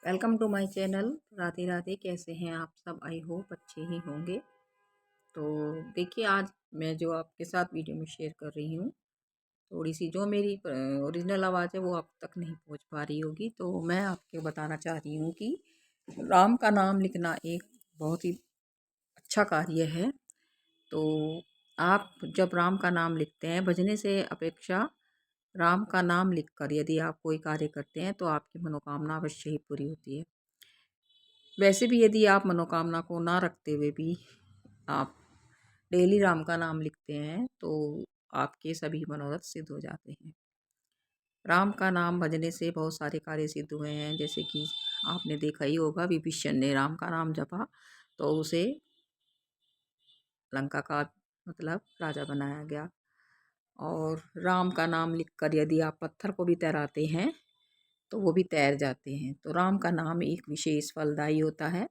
Welcome to my channel. Radhe Radhe. कैसे हैं आप सब? आई होप अच्छे ही होंगे। तो देखिए, आज मैं जो आपके साथ वीडियो में शेयर कर रही हूँ, थोड़ी सी जो मेरी ओरिजिनल आवाज़ है वो आप तक नहीं पहुँच पा रही होगी। तो मैं आपको बताना चाह रही हूँ कि राम का नाम लिखना एक बहुत ही अच्छा कार्य है। तो आप जब राम का नाम लिखते हैं, भजने से अपेक्षा राम का नाम लिखकर यदि आप कोई कार्य करते हैं तो आपकी मनोकामना अवश्य ही पूरी होती है। वैसे भी यदि आप मनोकामना को ना रखते हुए भी आप डेली राम का नाम लिखते हैं तो आपके सभी मनोरथ सिद्ध हो जाते हैं। राम का नाम भजने से बहुत सारे कार्य सिद्ध हुए हैं। जैसे कि आपने देखा ही होगा, विभीषण ने राम का नाम जपा तो उसे लंका का मतलब राजा बनाया गया। और राम का नाम लिखकर यदि आप पत्थर को भी तैराते हैं तो वो भी तैर जाते हैं। तो राम का नाम एक विशेष फलदायी होता है।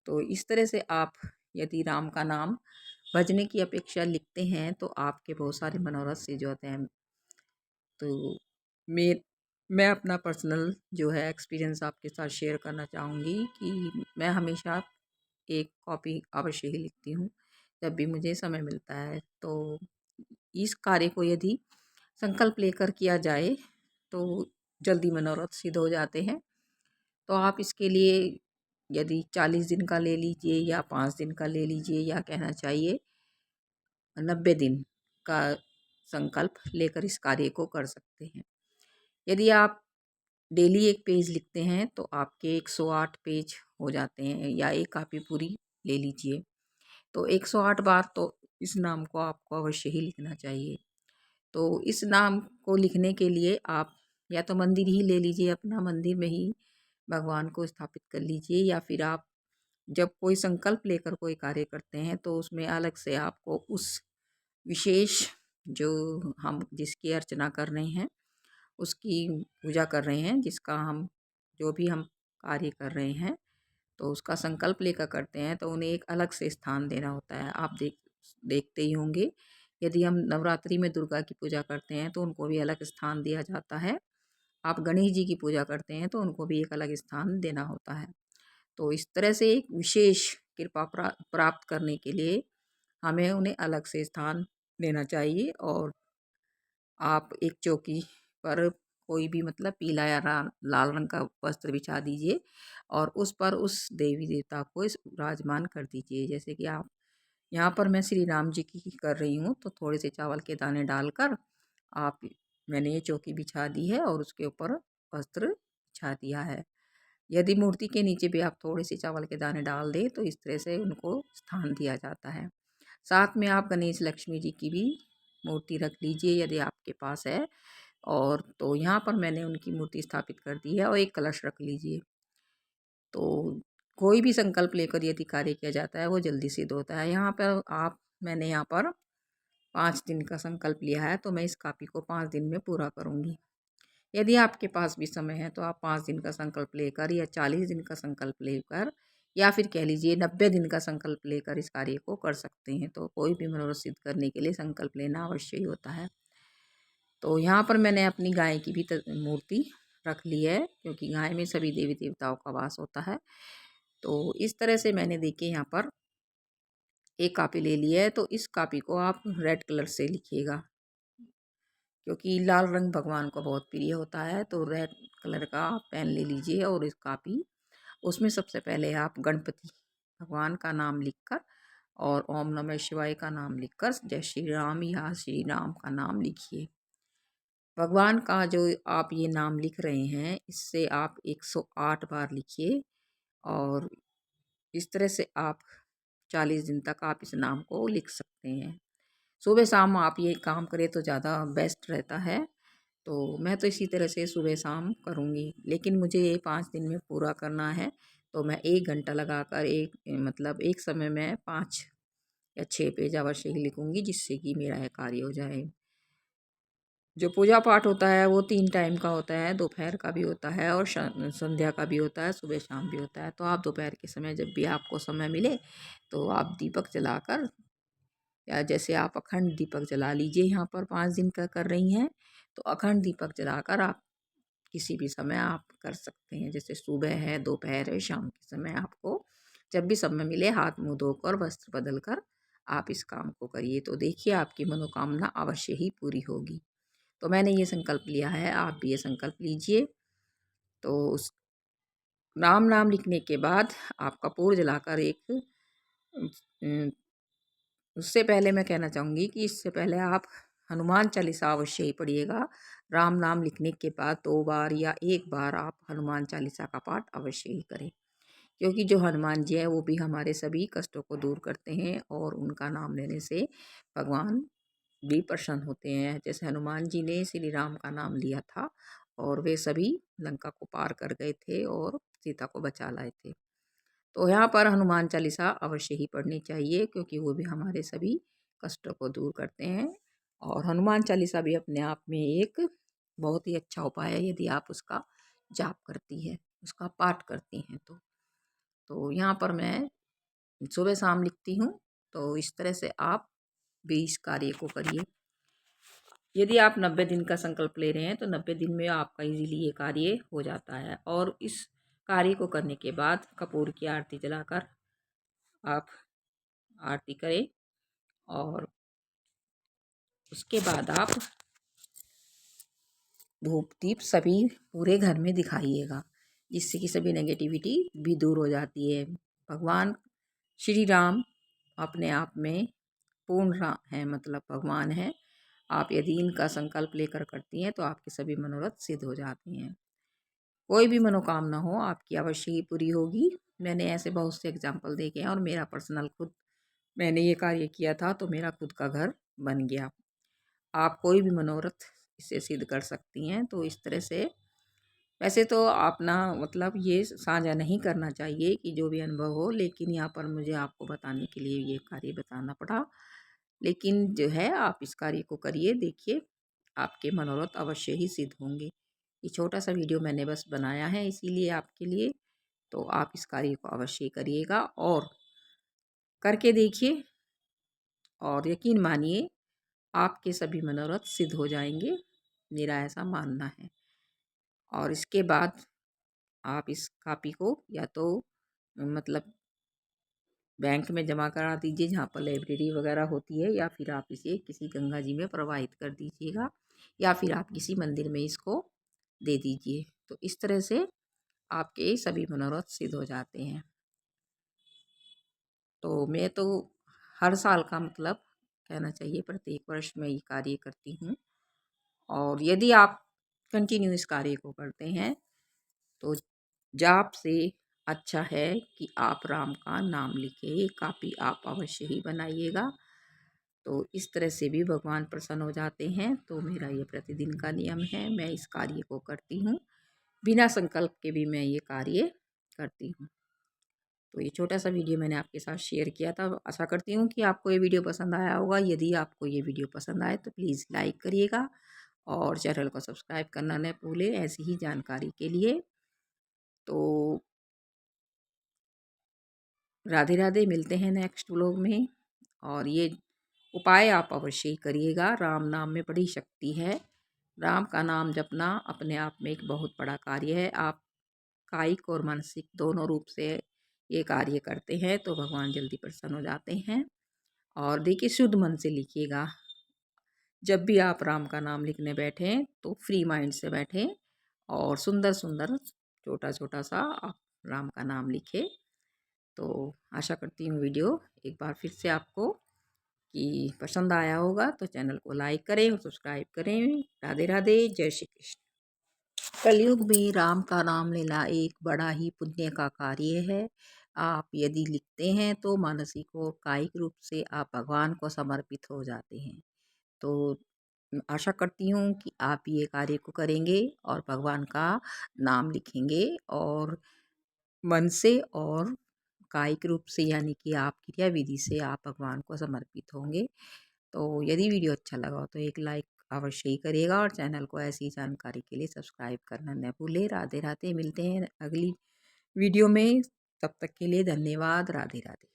तो इस तरह से आप यदि राम का नाम भजने की अपेक्षा लिखते हैं तो आपके बहुत सारे मनोरथ सिद्ध होते हैं। तो मैं मैं अपना पर्सनल जो है एक्सपीरियंस आपके साथ शेयर करना चाहूँगी कि मैं हमेशा एक कॉपी अवश्य ही लिखती हूँ जब भी मुझे समय मिलता है। तो इस कार्य को यदि संकल्प लेकर किया जाए तो जल्दी मनोरथ सिद्ध हो जाते हैं। तो आप इसके लिए यदि 40 दिन का ले लीजिए या 5 दिन का ले लीजिए, या कहना चाहिए 90 दिन का संकल्प लेकर इस कार्य को कर सकते हैं। यदि आप डेली एक पेज लिखते हैं तो आपके 108 पेज हो जाते हैं, या एक कापी पूरी ले लीजिए। तो 108 बार तो इस नाम को आपको अवश्य ही लिखना चाहिए। तो इस नाम को लिखने के लिए आप या तो मंदिर ही ले लीजिए, अपना मंदिर में ही भगवान को स्थापित कर लीजिए, या फिर आप जब कोई संकल्प लेकर कोई कार्य करते हैं तो उसमें अलग से आपको उस विशेष जो हम जिसकी अर्चना कर रहे हैं, उसकी पूजा कर रहे हैं, जिसका हम जो भी हम कार्य कर रहे हैं तो उसका संकल्प लेकर करते हैं, तो उन्हें एक अलग से स्थान देना होता है। आप देखते ही होंगे, यदि हम नवरात्रि में दुर्गा की पूजा करते हैं तो उनको भी अलग स्थान दिया जाता है। आप गणेश जी की पूजा करते हैं तो उनको भी एक अलग स्थान देना होता है। तो इस तरह से एक विशेष कृपा प्राप्त करने के लिए हमें उन्हें अलग से स्थान देना चाहिए। और आप एक चौकी पर कोई भी मतलब पीला या लाल रंग का वस्त्र बिछा दीजिए और उस पर उस देवी देवता को विराजमान कर दीजिए। जैसे कि आप यहाँ पर मैं श्री राम जी की कर रही हूँ, तो थोड़े से चावल के दाने डालकर आप मैंने ये चौकी बिछा दी है और उसके ऊपर वस्त्र बिछा दिया है। यदि मूर्ति के नीचे भी आप थोड़े से चावल के दाने डाल दें तो इस तरह से उनको स्थान दिया जाता है। साथ में आप गणेश लक्ष्मी जी की भी मूर्ति रख लीजिए यदि आपके पास है। और तो यहाँ पर मैंने उनकी मूर्ति स्थापित कर दी है और एक कलश रख लीजिए। तो कोई भी संकल्प लेकर यदि कार्य किया जाता है वो जल्दी सिद्ध होता है। यहाँ पर मैंने यहाँ पर 5 दिन का संकल्प लिया है, तो मैं इस कॉपी को 5 दिन में पूरा करूँगी। यदि आपके पास भी समय है तो आप 5 दिन का संकल्प लेकर या 40 दिन का संकल्प लेकर या फिर कह लीजिए 90 दिन का संकल्प लेकर इस कार्य को कर सकते हैं। तो कोई भी मनोरथ सिद्ध करने के लिए संकल्प लेना अवश्य ही होता है। तो यहाँ पर मैंने अपनी गाय की भी मूर्ति रख ली है, क्योंकि गाय में सभी देवी देवताओं का वास होता है। तो इस तरह से मैंने देखिए यहाँ पर एक कॉपी ले ली है, तो इस कॉपी को आप रेड कलर से लिखिएगा, क्योंकि लाल रंग भगवान को बहुत प्रिय होता है। तो रेड कलर का आप पेन ले लीजिए और इस कॉपी उसमें सबसे पहले आप गणपति भगवान का नाम लिखकर और ओम नमः शिवाय का नाम लिखकर जय श्री राम या श्री राम का नाम लिखिए। भगवान का जो आप ये नाम लिख रहे हैं इससे आप 108 बार लिखिए। और इस तरह से आप 40 दिन तक आप इस नाम को लिख सकते हैं। सुबह शाम आप ये काम करें तो ज़्यादा बेस्ट रहता है। तो मैं तो इसी तरह से सुबह शाम करूँगी, लेकिन मुझे ये 5 दिन में पूरा करना है। तो मैं 1 घंटा लगाकर एक समय में 5 या 6 पेज अवश्य ही लिखूँगी, जिससे कि मेरा यह कार्य हो जाए। जो पूजा पाठ होता है वो 3 टाइम का होता है, दोपहर का भी होता है और संध्या का भी होता है, सुबह शाम भी होता है। तो आप दोपहर के समय जब भी आपको समय मिले तो आप दीपक जलाकर, या जैसे आप अखंड दीपक जला लीजिए। यहाँ पर 5 दिन का कर रही हैं तो अखंड दीपक जलाकर आप किसी भी समय आप कर सकते हैं, जैसे सुबह है, दोपहर है, शाम के समय आपको जब भी समय मिले हाथ मुँह धोकर वस्त्र बदल कर आप इस काम को करिए। तो देखिए आपकी मनोकामना अवश्य ही पूरी होगी। तो मैंने ये संकल्प लिया है, आप भी ये संकल्प लीजिए। तो उस राम नाम लिखने के बाद आप कपूर जलाकर एक उससे पहले मैं कहना चाहूँगी कि इससे पहले आप हनुमान चालीसा अवश्य ही पढ़िएगा। राम नाम लिखने के बाद 2 बार या 1 बार आप हनुमान चालीसा का पाठ अवश्य ही करें। क्योंकि जो हनुमान जी हैं वो भी हमारे सभी कष्टों को दूर करते हैं और उनका नाम लेने से भगवान भी प्रसन्न होते हैं। जैसे हनुमान जी ने श्री राम का नाम लिया था और वे सभी लंका को पार कर गए थे और सीता को बचा लाए थे। तो यहाँ पर हनुमान चालीसा अवश्य ही पढ़नी चाहिए क्योंकि वो भी हमारे सभी कष्टों को दूर करते हैं। और हनुमान चालीसा भी अपने आप में एक बहुत ही अच्छा उपाय है यदि आप उसका जाप करती है, उसका पाठ करती हैं तो यहाँ पर मैं सुबह शाम लिखती हूँ। तो इस तरह से आप भी इस कार्य को करिए। यदि आप 90 दिन का संकल्प ले रहे हैं तो 90 दिन में आपका इजीली ये कार्य हो जाता है। और इस कार्य को करने के बाद कपूर की आरती जलाकर आप आरती करें और उसके बाद आप धूप दीप सभी पूरे घर में दिखाइएगा, जिससे कि सभी नेगेटिविटी भी दूर हो जाती है। भगवान श्री राम अपने आप में पूर्ण है, मतलब भगवान है। आप यदि इनका संकल्प लेकर करती हैं तो आपके सभी मनोरथ सिद्ध हो जाते हैं। कोई भी मनोकामना हो आपकी अवश्य ही पूरी होगी। मैंने ऐसे बहुत से एग्जाम्पल देखे हैं और मेरा पर्सनल खुद मैंने ये कार्य किया था तो मेरा खुद का घर बन गया। आप कोई भी मनोरथ इससे सिद्ध कर सकती हैं। तो इस तरह से वैसे तो अपना मतलब ये साझा नहीं करना चाहिए कि जो भी अनुभव हो, लेकिन यहाँ पर मुझे आपको बताने के लिए ये कार्य बताना पड़ा। लेकिन जो है आप इस कार्य को करिए, देखिए आपके मनोरथ अवश्य ही सिद्ध होंगे। ये छोटा सा वीडियो मैंने बस बनाया है इसीलिए आपके लिए। तो आप इस कार्य को अवश्य करिएगा और करके देखिए और यकीन मानिए आपके सभी मनोरथ सिद्ध हो जाएंगे, मेरा ऐसा मानना है। और इसके बाद आप इस कॉपी को या तो मतलब बैंक में जमा करा दीजिए जहाँ पर लाइब्रेरी वगैरह होती है, या फिर आप इसे किसी गंगा जी में प्रवाहित कर दीजिएगा, या फिर आप किसी मंदिर में इसको दे दीजिए। तो इस तरह से आपके सभी मनोरथ सिद्ध हो जाते हैं। तो मैं तो हर साल का मतलब कहना चाहिए प्रत्येक वर्ष में ये कार्य करती हूँ। और यदि आप कंटिन्यू इस कार्य को करते हैं तो जाप से अच्छा है कि आप राम का नाम लिखे कापी आप अवश्य ही बनाइएगा। तो इस तरह से भी भगवान प्रसन्न हो जाते हैं। तो मेरा ये प्रतिदिन का नियम है, मैं इस कार्य को करती हूँ, बिना संकल्प के भी मैं ये कार्य करती हूँ। तो ये छोटा सा वीडियो मैंने आपके साथ शेयर किया था। आशा करती हूँ कि आपको ये वीडियो पसंद आया होगा। यदि आपको ये वीडियो पसंद आए तो प्लीज़ लाइक करिएगा और चैनल को सब्सक्राइब करना न भूलें ऐसी ही जानकारी के लिए। तो राधे राधे, मिलते हैं नेक्स्ट व्लॉग में। और ये उपाय आप अवश्य ही करिएगा। राम नाम में बड़ी शक्ति है। राम का नाम जपना अपने आप में एक बहुत बड़ा कार्य है। आप कायिक और मानसिक दोनों रूप से ये कार्य करते हैं तो भगवान जल्दी प्रसन्न हो जाते हैं। और देखिए शुद्ध मन से लिखिएगा। जब भी आप राम का नाम लिखने बैठें तो फ्री माइंड से बैठें और सुंदर सुंदर छोटा छोटा सा आप राम का नाम लिखें। तो आशा करती हूँ वीडियो एक बार फिर से आपको कि पसंद आया होगा। तो चैनल को लाइक करें और सब्सक्राइब करें। राधे राधे, जय श्री कृष्ण। कलयुग में राम का नाम लेना एक बड़ा ही पुण्य का कार्य है। आप यदि लिखते हैं तो मानसिक और कायिक रूप से आप भगवान को समर्पित हो जाते हैं। तो आशा करती हूँ कि आप ये कार्य को करेंगे और भगवान का नाम लिखेंगे और मन से और कायिक रूप से, यानी कि आप क्रिया विधि से आप भगवान को समर्पित होंगे। तो यदि वीडियो अच्छा लगा हो तो एक लाइक अवश्य ही करिएगा और चैनल को ऐसी जानकारी के लिए सब्सक्राइब करना न भूलें। राधे राधे, मिलते हैं अगली वीडियो में। तब तक के लिए धन्यवाद। राधे राधे।